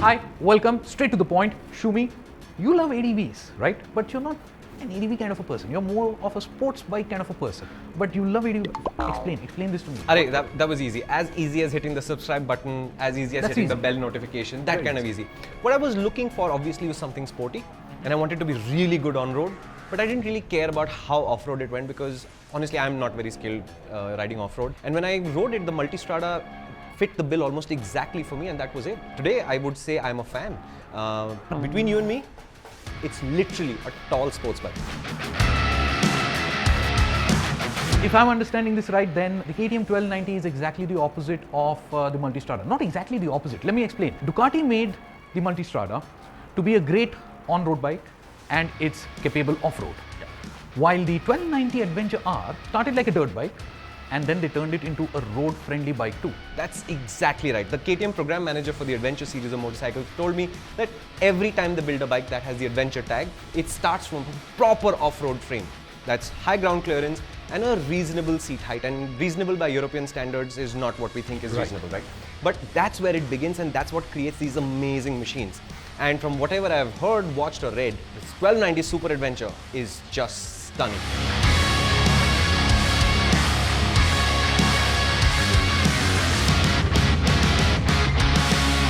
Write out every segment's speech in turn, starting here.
Hi, welcome, straight to the point. Shumi, you love ADVs, right? But you're not an ADV kind of a person. You're more of a sports bike kind of a person. But you love ADV. Explain this to me. That was easy. As easy as hitting the subscribe button, as easy as hitting the bell notification, that kind of easy. What I was looking for obviously was something sporty, and I wanted to be really good on road, but I didn't really care about how off-road it went because honestly I'm not very skilled riding off-road. And when I rode it, the Multistrada fit the bill almost exactly for me, and that was it. Today I would say I'm a fan. Between you and me, it's literally a tall sports bike. If I'm understanding this right, then the KTM 1290 is exactly the opposite of the Multistrada. Not exactly the opposite. Let me explain. Ducati made the Multistrada to be a great on-road bike, and it's capable off-road. Yeah. While the 1290 Adventure R started like a dirt bike, and then they turned it into a road-friendly bike too. That's exactly right. The KTM program manager for the Adventure series of motorcycles told me that every time they build a bike that has the Adventure tag, it starts from a proper off-road frame. That's high ground clearance and a reasonable seat height. And reasonable by European standards is not what we think is reasonable, right? But that's where it begins, and that's what creates these amazing machines. And from whatever I've heard, watched or read, this 1290 Super Adventure is just stunning.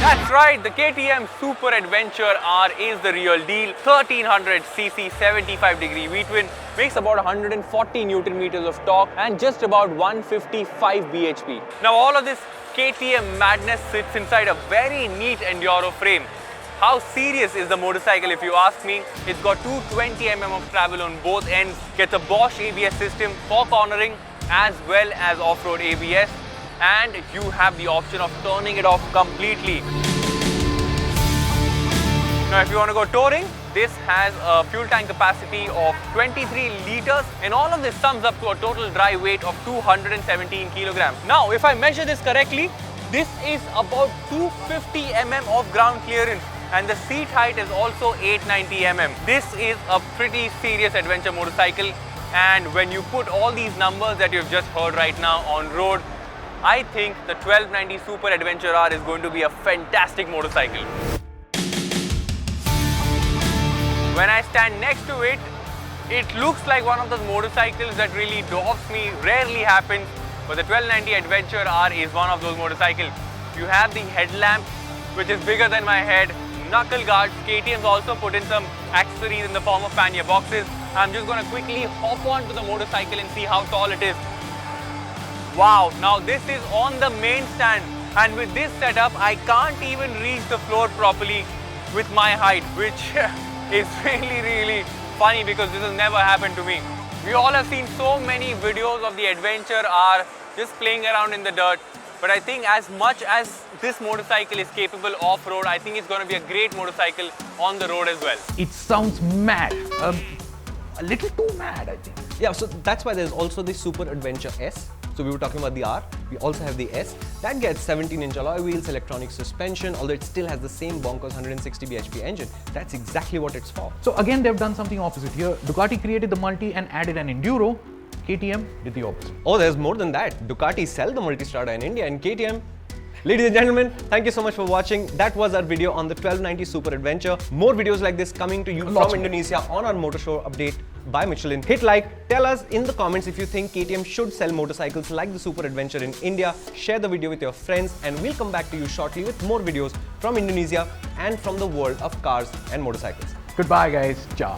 That's right, the KTM Super Adventure R is the real deal. 1300cc 75-degree V-twin, makes about 140 Newton meters of torque and just about 155 bhp. Now all of this KTM madness sits inside a very neat enduro frame. How serious is the motorcycle if you ask me? It's got 220 mm of travel on both ends, gets a Bosch ABS system for cornering as well as off-road ABS, and you have the option of turning it off completely. Now if you want to go touring, this has a fuel tank capacity of 23 liters, and all of this sums up to a total dry weight of 217 kilograms. Now if I measure this correctly, this is about 250 mm of ground clearance, and the seat height is also 890 mm. This is a pretty serious adventure motorcycle, and when you put all these numbers that you've just heard right now on road, I think the 1290 Super Adventure R is going to be a fantastic motorcycle. When I stand next to it, it looks like one of those motorcycles that really dwarfs me. Rarely happens, but the 1290 Adventure R is one of those motorcycles. You have the headlamp, which is bigger than my head, knuckle guards. KTM's also put in some accessories in the form of pannier boxes. I'm just going to quickly hop onto the motorcycle and see how tall it is. Wow, now this is on the main stand, and with this setup I can't even reach the floor properly with my height, which is really funny because this has never happened to me. We all have seen so many videos of the Adventure R just playing around in the dirt, but I think as much as this motorcycle is capable off-road, I think it's going to be a great motorcycle on the road as well. It sounds mad, a little too mad I think. Yeah, so that's why there's also the Super Adventure S. So we were talking about the R, we also have the S. That gets 17-inch alloy wheels, electronic suspension, although it still has the same bonkers 160 bhp engine. That's exactly what it's for. So again, they've done something opposite here. Ducati created the Multi and added an Enduro. KTM did the opposite. Oh, there's more than that. Ducati sell the Multistrada in India, and KTM. Ladies and gentlemen, thank you so much for watching. That was our video on the 1290 Super Adventure. More videos like this coming to you from Indonesia on our MotorShow Update by Michelin. Hit like, tell us in the comments if you think KTM should sell motorcycles like the Super Adventure in India. Share the video with your friends, and we'll come back to you shortly with more videos from Indonesia and from the world of cars and motorcycles. Goodbye guys, ciao.